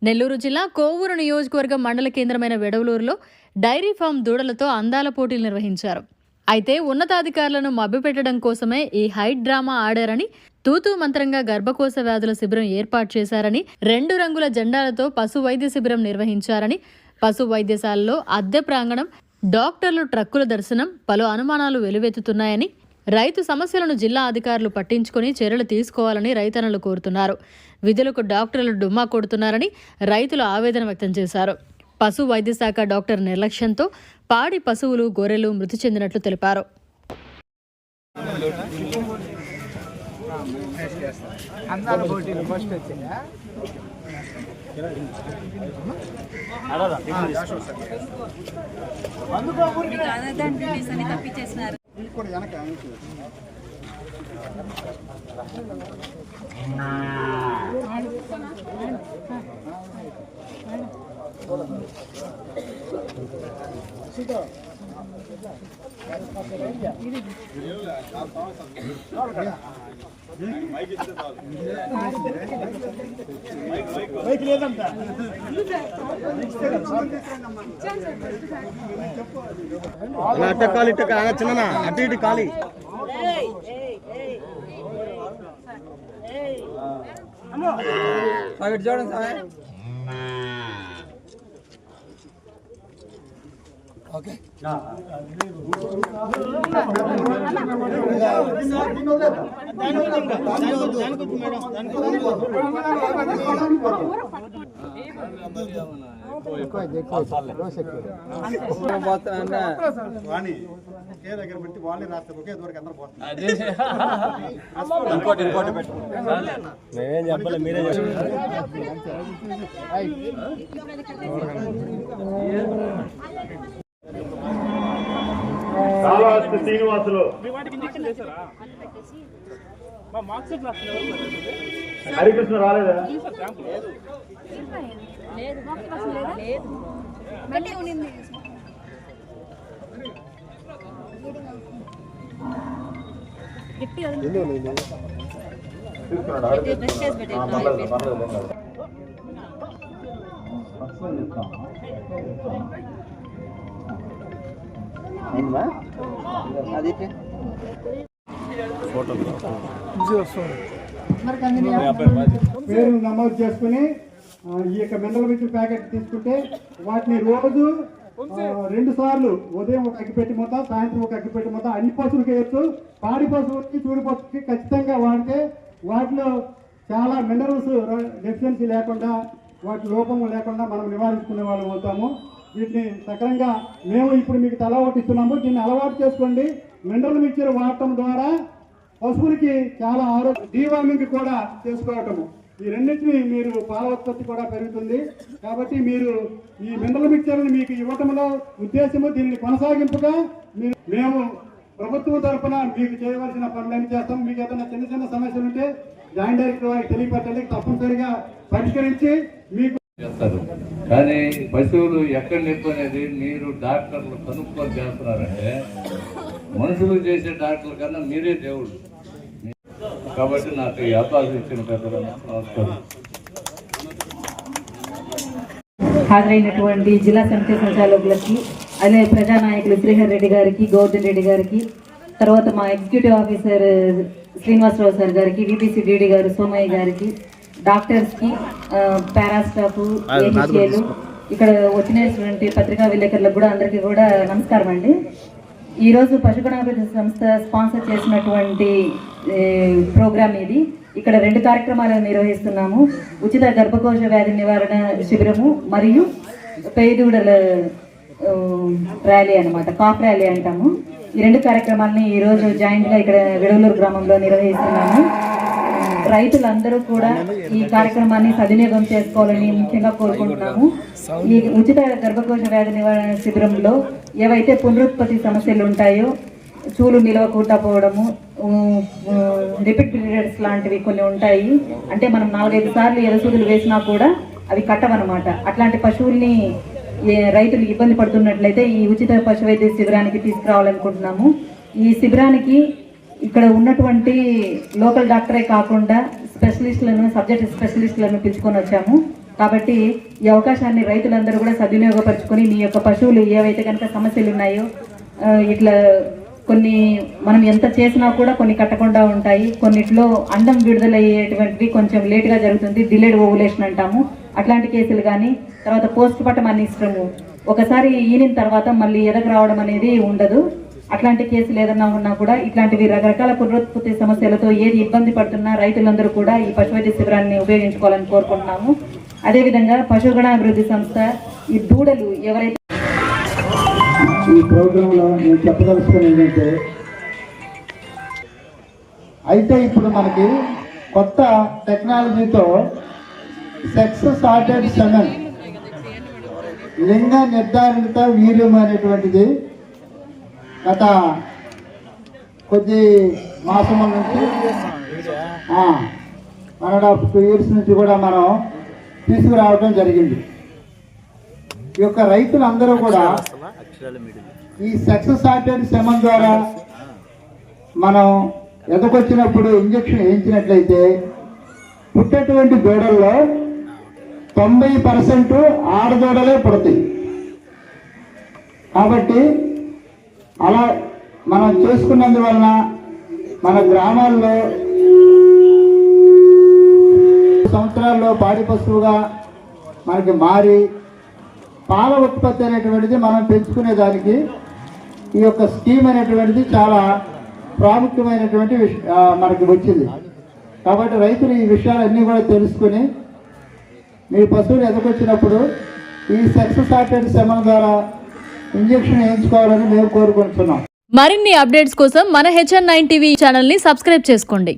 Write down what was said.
నెల్లూరు జిల్లా కోవూరు నియోజకవర్గం మండల కేంద్రమైన వెడవలూరులో డైరీ ఫామ్ దూడలతో అందాల పోటీలు నిర్వహించారు. అయితే ఉన్నతాధికారులను మభ్యపెట్టడం కోసమే ఈ హైట్ డ్రామా ఆడారని, తూతూ మంత్రంగా గర్భకోశ వ్యాధుల శిబిరం ఏర్పాటు చేశారని, 2 రంగుల జెండాలతో పశు వైద్య శిబిరం నిర్వహించారని, పశు వైద్యశాలలో అద్దె ప్రాంగణం, డాక్టర్లు ట్రక్కుల దర్శనం, పలు అనుమానాలు వెలువెత్తుతున్నాయని, రైతు సమస్యలను జిల్లా అధికారులు పట్టించుకొని చర్యలు తీసుకోవాలని రైతన్నలు కోరుతున్నారు. విధులకు డాక్టర్లు డుమ్మా కొడుతున్నారని రైతులు ఆవేదన వ్యక్తం చేశారు. పశు వైద్య శాఖ డాక్టర్ నిర్లక్ష్యంతో పాడి పశువులు, గొర్రెలు మృతి చెందినట్లు తెలిపారు. అట్ట చిన్న అటు ఇటు ఖాళీ చూడండి సార్. ఓకే దగ్గర పెట్టి వాళ్ళే రాస్తారు. ఒకే దూరకు అందరూ పోతున్నారు. మేమేం చెప్పాలి, మీరే శ్రీనివాసులు, హరికృష్ణ రాలేదా? పేరు నమోదు చేసుకుని ఈ యొక్క మినరల్ మిక్స్ ప్యాకెట్ తీసుకుంటే వాటిని రోజు 2 సార్లు, ఉదయం ఒక అగ్గిపెట్టి మొత్తం, సాయంత్రం ఒక అగ్గిపెట్టి మొత్తం అన్ని పశువులకి వేయచ్చు. పాడి పశువులకి, చూడు పశువులకి ఖచ్చితంగా వాడితే వాటిలో చాలా మినరల్స్ డెఫిషియన్సీ లేకుండా, వాటి లోపము లేకుండా మనం నివారించుకునే వాళ్ళం అవుతాము. వీటిని సక్రంగా మేము ఇప్పుడు మీకు తల ఓటిస్తున్నాము. దీన్ని అలవాటు చేసుకోండి. మినరల్ మిక్చర్ వాడటం ద్వారా పశువులకి చాలా ఆరోగ్య, డీవార్మింగ్ కూడా చేసుకోవటము, ఈ రెండింటిని మీరు పాల ఉత్పత్తి కూడా పెరుగుతుంది. కాబట్టి మీరు ఈ మినరల్ మిక్చర్ని మీకు ఇవ్వటంలో ఉద్దేశము, దీనిని కొనసాగింపుగా మేము ప్రభుత్వం తరఫున మీకు చేయవలసిన పనులన్నీ చేస్తాం. మీకు ఏదైనా చిన్న చిన్న సమస్యలు ఉంటే జాయింట్ డైరెక్టర్ వారికి తెలియపరచండి. తప్పనిసరిగా పరిష్కరించి మీకు చేస్తారు. కానీ పశువులు ఎక్కడ నొప్పి అనేది మీరు డాక్టర్లు కనుక్కొని చేస్తున్నారంటే, మనుషులు చేసే డాక్టర్ల కన్నా మీరే దేవుడు. కాబట్టి నాకు ఈ అవకాశం ఇచ్చిన పెద్దలు నమస్కారం. హాజరైనటువంటి జిల్లా సమితి సంచాలకులకి, అలాగే ప్రజానాయకులు శ్రీహర్ రెడ్డి గారికి, గోవర్ధన్ రెడ్డి గారికి, తర్వాత మా ఎగ్జిక్యూటివ్ ఆఫీసర్ శ్రీనివాసరావు సార్ గారికి, విపిసి డిడి గారు సోమయ్య గారికి, డాక్టర్స్కి, పారాస్టాఫ్, ఏహెచ్ఏలు, ఇక్కడ వచ్చినటువంటి పత్రికా విలేకరులకు కూడా అందరికీ కూడా నమస్కారం అండి. ఈరోజు పశుగణాభివృద్ధి సంస్థ స్పాన్సర్ చేసినటువంటి ప్రోగ్రామ్ ఇది. ఇక్కడ 2 కార్యక్రమాలు నిర్వహిస్తున్నాము. ఉచిత గర్భకోశ వ్యాధి నివారణ శిబిరము మరియు పేదూడల ర్యాలీ అనమాట, కాఫ్ ర్యాలీ అంటాము. ఈ 2 కార్యక్రమాలని ఈరోజు జాయింట్గా ఇక్కడ వెడవలూరు గ్రామంలో నిర్వహిస్తున్నాము. రైతులందరూ కూడా ఈ కార్యక్రమాన్ని సద్వినియోగం చేసుకోవాలని ముఖ్యంగా కోరుకుంటున్నాము. ఈ ఉచిత గర్భకోశ వ్యాధి నివారణ శిబిరంలో ఏవైతే పునరుత్పత్తి సమస్యలు ఉంటాయో, చూలు నిలవకుండా పోవడము, రిపీట్ పీరియడ్స్ లాంటివి కొన్ని ఉంటాయి. అంటే మనం 4-5 సార్లు ఎరసూదులు వేసినా కూడా అవి కట్టవన్నమాట. అట్లాంటి పశువుల్ని రైతులు ఇబ్బంది పడుతున్నట్లయితే ఈ ఉచిత పశు వైద్య శిబిరానికి తీసుకురావాలనుకుంటున్నాము. ఈ శిబిరానికి ఇక్కడ ఉన్నటువంటి లోకల్ డాక్టరే కాకుండా స్పెషలిస్టులను, సబ్జెక్ట్ స్పెషలిస్టులను పిలుచుకొని వచ్చాము. కాబట్టి ఈ అవకాశాన్ని రైతులందరూ కూడా సద్వినియోగపరచుకొని మీ యొక్క పశువులు ఏవైతే కనుక సమస్యలు ఉన్నాయో ఇట్లా కొన్ని మనం ఎంత చేసినా కూడా కొన్ని కట్టకుండా ఉంటాయి, కొన్నిట్లో అండం విడుదలయ్యేటువంటిది కొంచెం లేట్గా జరుగుతుంది, డిలేడ్ ఓవులేషన్ అంటాము. అట్లాంటి కేసులు కానీ తర్వాత పోస్ట్ మార్టం అనిష్టము ఒకసారి ఈనిన తర్వాత మళ్ళీ ఎదకు రావడం అనేది ఉండదు. అట్లాంటి కేసులు ఏదన్నా ఉన్నా కూడా ఇట్లాంటివి రకరకాల పునరుత్పత్తి సమస్యలతో ఏది ఇబ్బంది పడుతున్నా రైతులందరూ కూడా ఈ పశువైద్య శిబిరాన్ని ఉపయోగించుకోవాలని కోరుకుంటున్నాము. అదేవిధంగా పశుగణాభివృద్ధి సంస్థ ఈ దూడలు ఎవరైతే ఈ ప్రోగ్రాంలో నేను చెప్పదలుచుకుని ఏంటంటే, అయితే ఇప్పుడు మనకి కొత్త టెక్నాలజీతో సెక్స్ సార్టెడ్ సెమెన్ లింగ నిర్ధారిత వీర్యం అనేటువంటిది గత కొద్ది మాసముల నుంచి 1.5-2 years నుంచి కూడా మనం తీసుకురావడం జరిగింది. ఈ యొక్క రైతులందరూ కూడా ఈ సెక్స్ సార్టెడ్ సెమన్ ద్వారా మనం ఎదకొచ్చినప్పుడు ఇంజక్షన్ వేయించినట్లయితే పుట్టేటువంటి దూడల్లో 90% ఆడదూడలే పుడతాయి. కాబట్టి అలా మనం చేసుకున్నందువలన మన గ్రామాల్లో సంవత్సరాల్లో పాడి పశువుగా మనకి మారి పాల ఉత్పత్తి అనేటువంటిది మనం పెంచుకునే దానికి ఈ యొక్క స్కీమ్ అనేటువంటిది చాలా ప్రాముఖ్యమైనటువంటి మనకి వచ్చింది. కాబట్టి రైతులు ఈ విషయాలన్నీ కూడా తెలుసుకుని మీ పశువులు ఎదకొచ్చినప్పుడు ఈ సెక్స్ సార్టెడ్ సెమన్ ద్వారా ఇంజెక్షన్ వేయించుకోవాలని మేము కోరుకుంటున్నాం. మరిన్ని అప్డేట్స్ కోసం మన HN9 టీవీ ఛానల్ని సబ్స్క్రైబ్ చేసుకోండి.